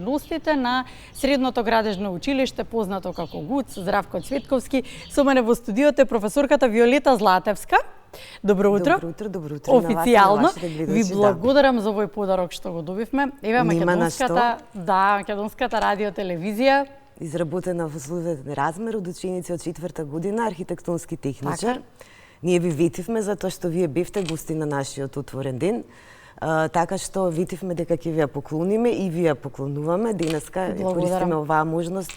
Ностите на Средното градежно училиште, познато како ГУЦ, Здравко Цветковски, со мене во студиото е професорката Виолета Златевска. Добро утро. Добро утро. Официјално ви благодарам за овој подарок што го добивме. Еве македонската радио телевизија изработена во службен размер од ученици од 4-та година, архитектонски техничар. Ние ви ветивме затоа што вие бевте гости на нашиот отворен ден. Така што ветивме дека ќе ви ја поклониме и ви ја поклонуваме. Денеска користиме оваа можност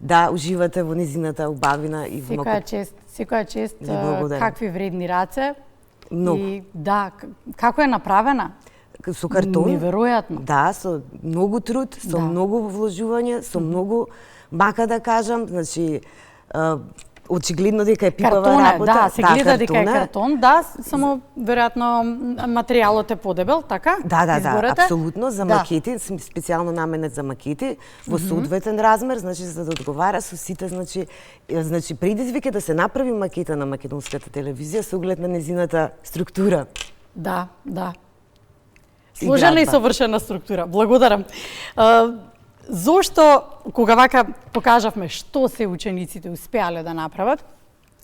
да уживате во незината убавина и во секоја чест. Какви вредни раце. Многу. И да, како е направена? Со картон. Неверојатно. Да, со многу труд, со многу вложување, со многу мака да кажам, значи очигледно дека е пипава работа. Да, се гледа дека е картон, да, само веројатно материјалот е подебел, така? Да, апсолутно, за макети, специјално наменет за макети, во соодветен размер, значи за да одговара со сите, значи предизвик е да се направи макета на македонската телевизија со оглед на незината структура. Да. Сложена и совршена структура. Благодарам. Зошто, кога вака покажавме што се учениците успеале да направат,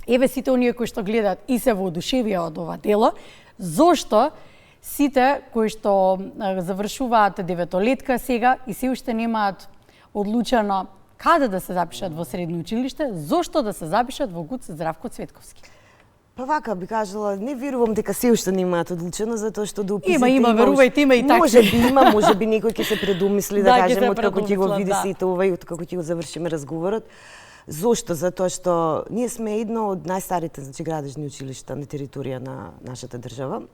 еве сите оние кои што гледаат и се воодушевија од ова дело, зошто сите кои што завршуваат деветолетка сега и се уште немаат одлучено каде да се запишат во средно училиште, зошто да се запишат во ГУЦ Здравко Цветковски? Па вака би кажала, не верувам дека се уште немаат одлучено, затоа што да уписите... Има, верувајте, има и така. Може би некој ќе се предумисли, да кажем, откако ќе го види сите ова и откако ќе го завршиме разговорот. Зошто? Затоа што ние сме едно од најстарите градежни училишта на територија на нашата држава.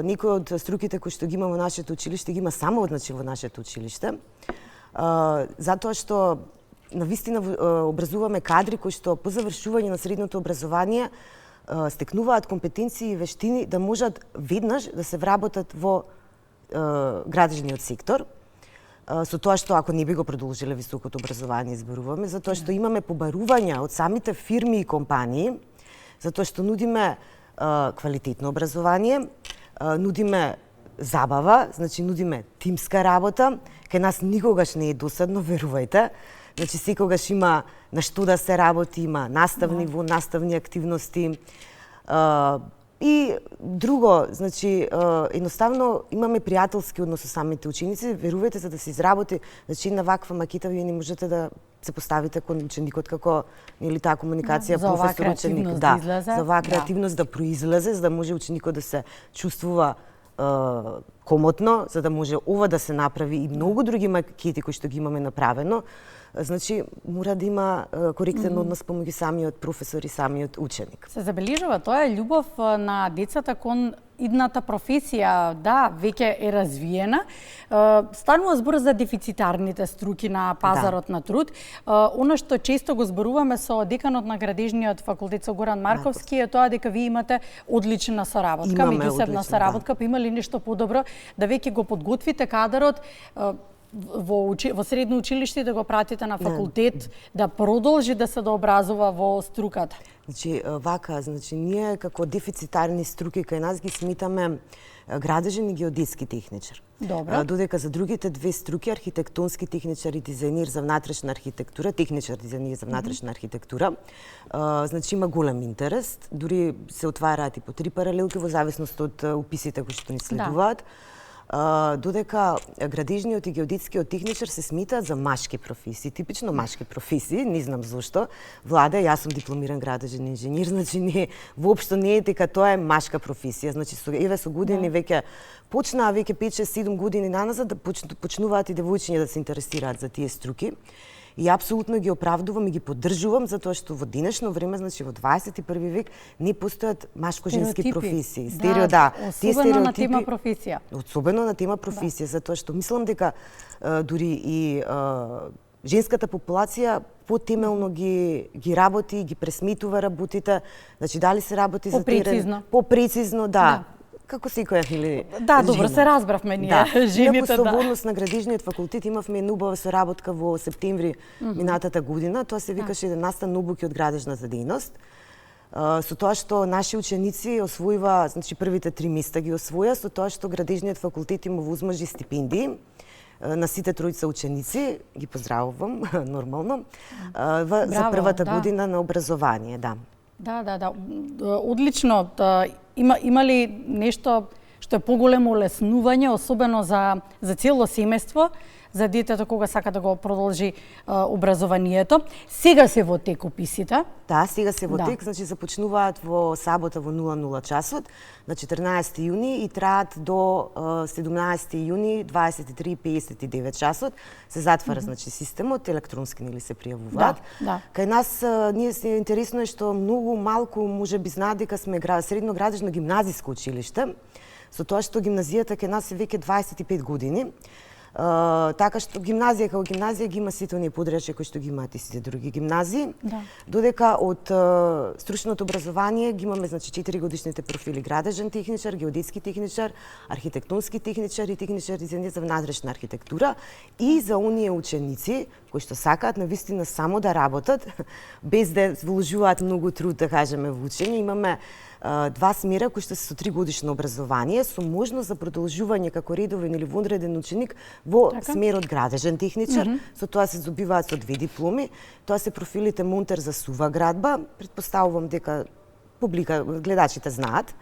Некој од струките кои што ги има во нашето училиште ги има само во нашето училиште. Затоа што навистина образуваме кадри кои што по завршување на средното образование стекнуваат компетенции и вештини да можат веднаш да се вработат во градежниот сектор. Со тоа што ако не би го продолжиле високото образование, зборуваме, затоа што имаме побарувања од самите фирми и компании, затоа што нудиме квалитетно образование, нудиме забава, значи нудиме тимска работа, кај нас никогаш не е досадно, верувајте. Значи секогаш има на што да се работи, има наставни активности. И друго, значи едноставно имаме пријателски однос со самите ученици, верувајте, за да се изработи, значи на ваква макета вие не можете да се поставите кон ученикот како нели таа комуникација професор ученик, за оваа креативност да произлезе, за да може ученикот да се чувствува комотно, за да може ова да се направи и многу други макети кои што ги имаме направено. Значи, мора да има коректен однос помеѓу самиот професор и самиот ученик. Се забележува, тоа е љубов на децата кон идната професија, да, веќе е развиена. Станува збор за дефицитарните струки на пазарот на труд. Оно што често го зборуваме со деканот на градежниот факултет со Горан Марковски е тоа дека вие имате одлична соработка, меѓусебна соработка, па има ли нешто подобро да веќе го подготвите кадарот во средно училиште да го пратите на факултет, да продолжи да се дообразува во струката? Значи, ние како дефицитарни струки кај нас ги смитаме градежен и геодетски техничар. Добро. Додека за другите две струки, архитектонски техничар и дизајнер за внатрешна архитектура, техничар дизајнер за внатрешна архитектура, значи има голем интерес, дури се отвараат и по 3 паралелки во зависност од уписите кои што ни следуваат. Додека градежниот и геодетскиот техничар се смитаат за машки професии, типично машки професии, не знам зошто. Владе, јас сум дипломиран градежен инженер, значи воопшто не е дека тоа е машка професија. Значи со години веќе почнаа, веќе 5-6-7 години наназад да почнуваат и девојчиња да се интересираат за тие струки. И апсолутно ги оправдувам и ги поддржувам затоа што во денешно време, значи во 21 век, не постојат машко-женски професии. Особено на тема професија. Особено на тема професија, затоа што мислам дека дури и женската популација потемелно ги работи, ги пресметува работите, значи дали се работи за терен, попрецизно, да. Како секоја или да, добро, се разбравме ние, жените, да. Со однос на градежниот факултет имавме една убава соработка во септември минатата година, тоа се викаше 11 нобуки од градежната дејност. Со тоа што наши ученици освоива, значи првите 3 места ги освоја, со тоа што градежниот факултет им овозможи стипендии, на сите тројца ученици, ги поздравувам нормално, за првата година на образование, да. Да. Одлично. Има ли нешто што е поголемо олеснување, особено за цело семејство, за детето кога сака да го продолжи образованието? Сега се во тек уписите. Да, сега се во тек, значи започнуваат во сабота во 00 часот, на 14 јуни и траат до 17 јуни 23:59 часот. Се затвара значи системот, електронски нели се пријавуваат. Кај нас ние се интересно е што многу малку можеби знаат дека сме средно градежно гимназиско училиште, со тоа што гимназијата кај нас е веќе 25 години. Така што гимназија како гимназија ги има сите оние подрачја кои што ги имаат и сите други гимназии. Додека од стручното образование ги имаме значи 4 годишните профили: градежен техничар, геодетски техничар, архитектонски техничар и техничар за внатрешна архитектура. И за оние ученици кои што сакаат навистина само да работат, без да вложуваат многу труд, да кажеме, во учење, имаме 2 смера кои што се со 3 годишно образование со можност за продолжување како редовен или вонреден ученик во смерот градежен техничар. Со тоа се здобиваат со 2 дипломи. Тоа се профилите монтер за сува градба. Претпоставувам дека публика, гледачите знаат.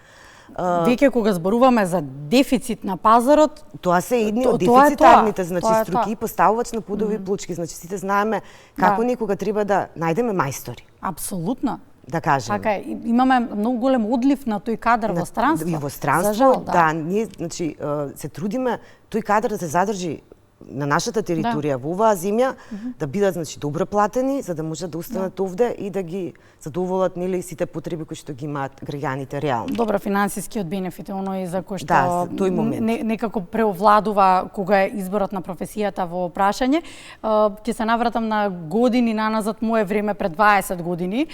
Веќе кога зборуваме за дефицит на пазарот, тоа се едни од дефицитарните значи струки и поставувач на подови плочки. Значи сите знаеме како некога треба да најдеме мајстори. Апсолутно. Да кажем. Така, имаме многу голем одлив на тој кадар во странство. И во странство, да, ние значи се трудиме тој кадар да се задржи на нашата територија, во оваа земја, да бидат значи добро платени, за да можат да останат овде и да ги задоволат нели сите потреби кои што ги имаат граѓаните реално. Добро, финансискиот бенефит е оној за кој што тој момент некако преовладува кога е изборот на професијата во прашање. Ќе се навратам на години наназад, мое време пред 20 години,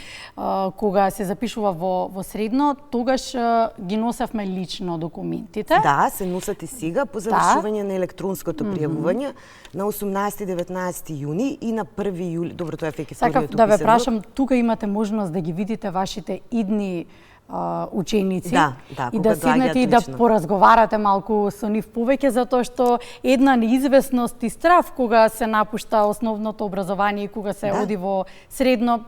кога се запишува во средно, тогаш ги носевме лично документите. Да, се носат и сега по завршување на електронското пријавување на 18-19 јуни и на 1 јули. Добро, тоа е веќе вториот уписен. Да ве прашам, тука имате можност да ги видите вашите идни ученици и да седнете и да поразговарате малку со нив повеќе, затоа што една неизвестност и страв кога се напушта основното образование и кога се оди во средно,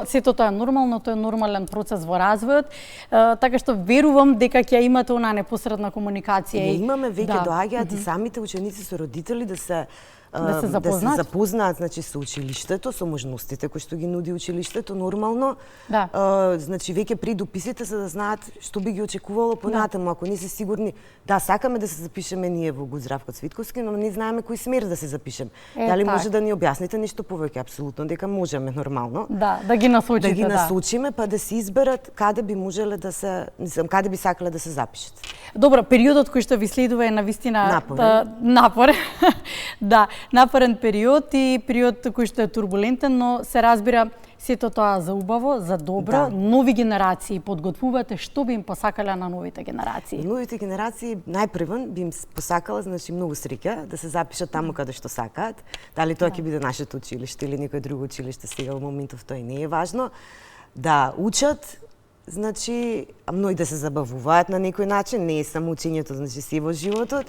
сето тоа е нормално, тоа е нормален процес во развојот, така што верувам дека ќе имате она непосредна комуникација. Имаме веќе доаѓаат и самите ученици со родители да се запознаат значи со училиштето, со можностите кои што ги нуди училиштето нормално. Значи веќе пред уписите за да знаат што би ги очекувало понатаму, ако не се сигурни. Да, сакаме да се запишеме ние во ГУ Здравко Цвитковски, но не знаеме кој смер да се запишеме. Дали може да ни објасните нешто повеќе? Апсолутно дека можеме нормално. Да ги насочите, да ги насочиме, па да се изберат каде би можеле да се, каде би сакале да се запишат. Добро, периодот кој што ви следува е навистина напорен. Да, напорен период и период кој што е турбулентен, но се разбира сето тоа за убаво, за добро. Нови генерации подготвувате, што би им посакале на новите генерации? Новите генерации најпрвен би им посакала значи многу среќа да се запишат таму каде што сакаат. Дали тоа ќе биде нашето училиште или некој друго училиште, сега во моментов тоа и не е важно. Да учат, значи, но и да се забавуваат на некој начин, не е само учењето, значи се во животот.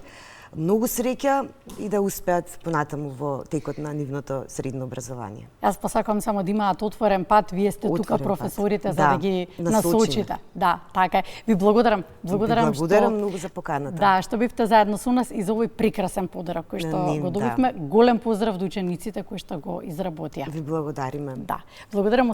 Многу среќа и да успеат понатаму во текот на нивното средно образование. Јас посакувам само да имаат отворен пат, вие сте тука професорите за да ги насочите. Да, така е. Ви благодарам. Благодарам многу за поканата. Да, што бивте заедно со нас и за овој прекрасен подарок кој што го добивме. Голем поздрав до учениците кои што го изработија. Ви благодариме. Да. Благодарам.